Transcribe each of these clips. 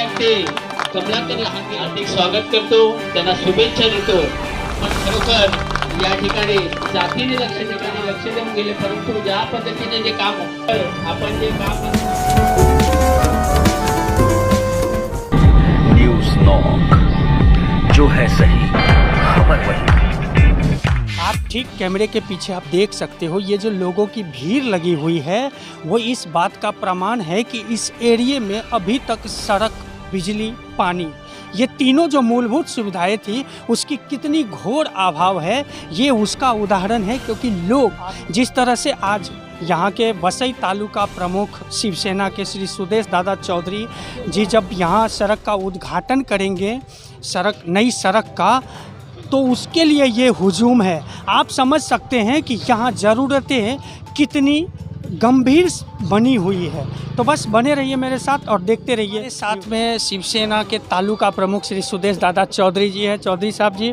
विधायक ते कमलाकर लहानगे हार्दिक स्वागत करतो, त्यांना शुभेच्छा देतो. पण खरोखर या ठिकाणी जातीने लक्ष देऊन गेले, परंतु ज्या पद्धतीने जे काम आपण जे काम न्यूज़ नॉक, जो है सही खबर वही. आप ठीक कैमरे के पीछे आप देख सकते हो, ये जो लोगों की भीड़ लगी हुई है वो इस बात का प्रमाण है कि इस एरिया में अभी तक सड़क, बिजली, पानी, ये तीनों जो मूलभूत सुविधाएं थी उसकी कितनी घोर अभाव है, ये उसका उदाहरण है. क्योंकि लोग जिस तरह से आज यहाँ के वसई तालुका प्रमुख शिवसेना के श्री सुदेश दादा चौधरी जी जब यहाँ सड़क का उद्घाटन करेंगे, नई सड़क का, तो उसके लिए ये हुजूम है. आप समझ सकते हैं कि यहाँ ज़रूरतें कितनी गंभीर बनी हुई है. तो बस बने रहिए मेरे साथ और देखते रहिए. साथ में शिवसेना के तालुका प्रमुख श्री सुदेश दादा चौधरी जी हैं. चौधरी साहब जी,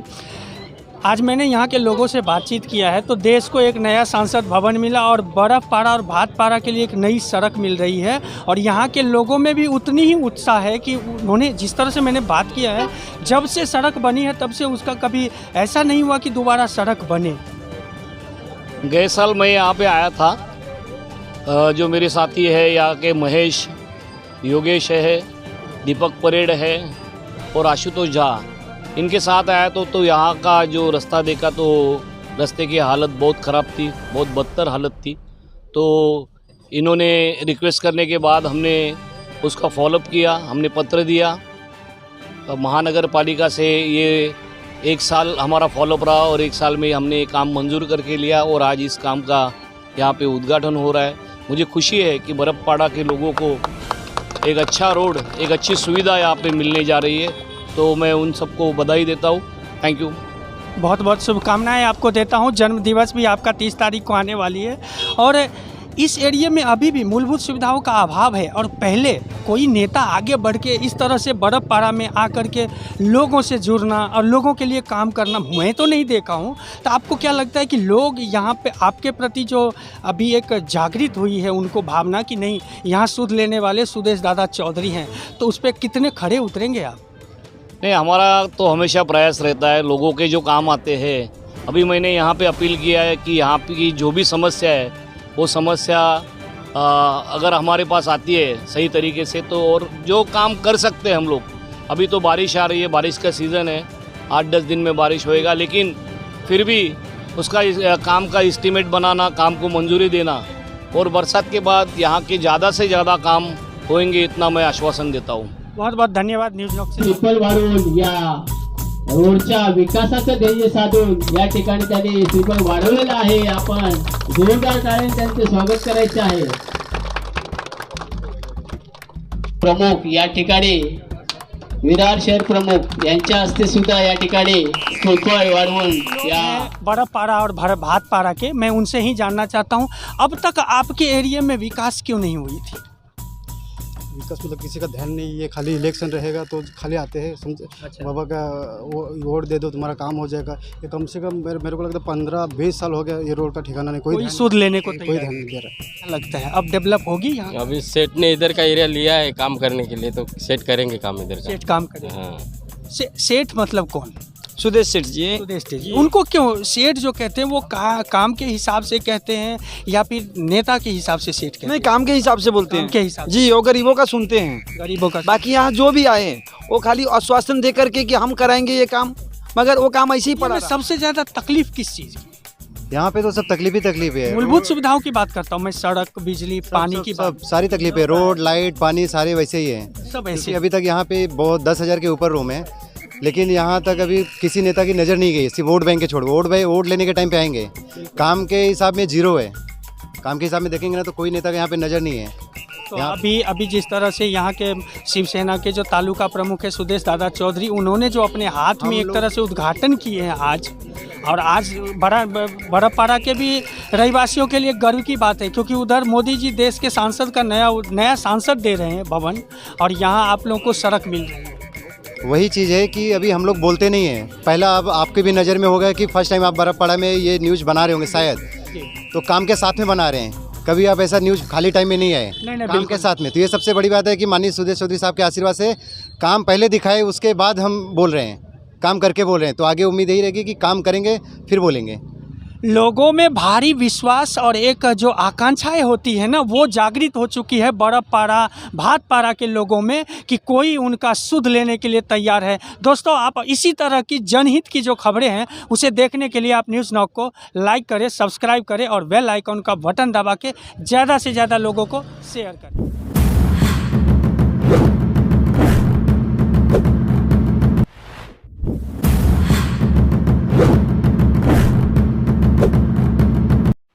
आज मैंने यहाँ के लोगों से बातचीत किया है तो देश को एक नया संसद भवन मिला और बर्फ़पारा और भातपारा के लिए एक नई सड़क मिल रही है. और यहाँ के लोगों में भी उतनी ही उत्साह है कि उन्होंने, जिस तरह से मैंने बात किया है, जब से सड़क बनी है तब से उसका कभी ऐसा नहीं हुआ कि दोबारा सड़क बने. गए साल मैं यहाँ पे आया था, जो मेरे साथी है यहाँ के महेश, योगेश है, दीपक परेड है और आशुतोष झा, इनके साथ आया तो यहाँ का जो रास्ता देखा तो रास्ते की हालत बहुत ख़राब थी, बहुत बदतर हालत थी. तो इन्होंने रिक्वेस्ट करने के बाद हमने उसका फॉलोअप किया, हमने पत्र दिया महानगर पालिका से. ये 1 साल हमारा फॉलोअप रहा और 1 साल में हमने काम मंजूर करके लिया और आज इस काम का यहाँ पे उद्घाटन हो रहा है. मुझे खुशी है कि बर्फ़पारा के लोगों को एक अच्छा रोड, एक अच्छी सुविधा यहाँ पे मिलने जा रही है. तो मैं उन सबको बधाई देता हूँ. Thank you. बहुत बहुत शुभकामनाएं आपको देता हूं. जन्म दिवस भी आपका 30 तारीख को आने वाली है और इस एरिया में अभी भी मूलभूत सुविधाओं का अभाव है. और पहले कोई नेता आगे बढ़ के इस तरह से बर्फ़पारा में आकर के लोगों से जुड़ना और लोगों के लिए काम करना मैं तो नहीं देखा हूं. तो आपको क्या लगता है कि लोग यहाँ पे आपके प्रति जो अभी एक जागृत हुई है उनको भावना कि नहीं, यहाँ सुध लेने वाले सुदेश दादा चौधरी हैं, तो उस पर कितने खड़े उतरेंगे आप? नहीं, हमारा तो हमेशा प्रयास रहता है लोगों के जो काम आते हैं. अभी मैंने यहाँ पे अपील किया है कि यहाँ की जो भी समस्या है वो समस्या अगर हमारे पास आती है सही तरीके से तो, और जो काम कर सकते हैं हम लोग. अभी तो बारिश आ रही है, बारिश का सीज़न है, 8-10 दिन में बारिश होएगा, लेकिन फिर भी उसका काम का एस्टीमेट बनाना, काम को मंजूरी देना और बरसात के बाद यहाँ के ज़्यादा से ज़्यादा काम होंगे, इतना मैं आश्वासन देता हूँ. बहुत बहुत धन्यवाद न्यूज लॉक से. ट्रिपल वाढवून या रोडच्या विकासाचं ध्येय साधून या ठिकाणी त्यांनी ट्रिपल वाढवलेला आहे. आपण जोरदार टाळ्यांनी त्यांचे स्वागत करायचे आहे. प्रमुख या ठिकाणी विरार शहर प्रमुख यांच्या हस्ते सुद्धा या ठिकाणी ट्रिपल वाढवून या बर्फ़पारा और भातपारा के, मैं उनसे ही जानना चाहता हूँ, अब तक आपके एरिया में विकास क्यों नहीं हुई थी? विकास मतलब किसी का ध्यान नहीं, ये खाली इलेक्शन रहेगा तो खाली आते हैं, समझे. अच्छा. बाबा का वोट दे दो तुम्हारा काम हो जाएगा. ये कम से कम मेरे को लगता है 15-20 साल हो गया ये रोड का ठिकाना नहीं, कोई सूद लेने को कोई ध्यान नहीं दे रहा. क्या लगता है अब डेवलप होगी यहाँ? अभी सेठ ने इधर का एरिया लिया है काम करने के लिए, तो सेठ करेंगे काम इधर का. सेठ काम करें. हाँ, सेठ मतलब कौन? सुदेश सेठ जी. सुदेश सेठ जी. उनको क्यों सेठ जो कहते हैं वो काम के हिसाब से कहते हैं या फिर नेता के हिसाब से सेठ कहते हैं? नहीं, काम के हिसाब से बोलते काम हैं के हिसाब से. जी. वो गरीबों का सुनते हैं, गरीबों का. बाकी यहाँ जो भी आए वो खाली आश्वासन दे करके कि हम कराएंगे ये काम, मगर वो काम ऐसे ही पड़ा रहा. सबसे ज्यादा तकलीफ किस चीज़ की? यहाँ पे तो सब तकलीफ है. मूलभूत सुविधाओं की बात करता हूँ मैं, सड़क, बिजली, पानी की बात. सारी तकलीफ है. रोड, लाइट, पानी सारे वैसे ही है. सब ऐसे. अभी तक यहाँ पे बहुत 10,000 के ऊपर रूम है, लेकिन यहाँ तक अभी किसी नेता की नज़र नहीं गई. सिर्फ वोट बैंक के छोड़, वोट लेने के टाइम पे आएंगे. काम के हिसाब में जीरो है. काम के हिसाब में देखेंगे ना तो कोई नेता का यहाँ पे नज़र नहीं है. तो अभी जिस तरह से यहाँ के शिवसेना के जो तालुका प्रमुख है सुदेश दादा चौधरी, उन्होंने जो अपने हाथ में एक तरह से उद्घाटन किए हैं आज, और आज बर्फ़पारा के भी रहवासियों के लिए गर्व की बात है, क्योंकि उधर मोदी जी देश के सांसद का नया सांसद दे रहे हैं भवन, और यहाँ आप लोगों को सड़क मिल रही है. वही चीज़ है कि अभी हम लोग बोलते नहीं हैं. पहला अब आपके भी नज़र में होगा कि फर्स्ट टाइम आप बर्फ़पारा में ये न्यूज़ बना रहे होंगे शायद, तो काम के साथ में बना रहे हैं. कभी आप ऐसा न्यूज़ खाली टाइम में नहीं आए, नहीं, काम बिल्कुल। के साथ में। तो ये सबसे बड़ी बात है कि माननीय सुदेश चौधरी साहब के आशीर्वाद से काम पहले दिखाए, उसके बाद हम बोल रहे हैं, काम करके बोल रहे हैं। तो आगे उम्मीद यही रहेगी कि काम करेंगे फिर बोलेंगे। लोगों में भारी विश्वास और एक जो आकांक्षाएं होती है ना, वो जागृत हो चुकी है बड़पारा भाटपारा के लोगों में कि कोई उनका सुध लेने के लिए तैयार है। दोस्तों, आप इसी तरह की जनहित की जो खबरें हैं उसे देखने के लिए आप न्यूज़ नॉक को लाइक करें, सब्सक्राइब करें और बेल आइकन का बटन दबा के ज़्यादा से ज़्यादा लोगों को शेयर करें।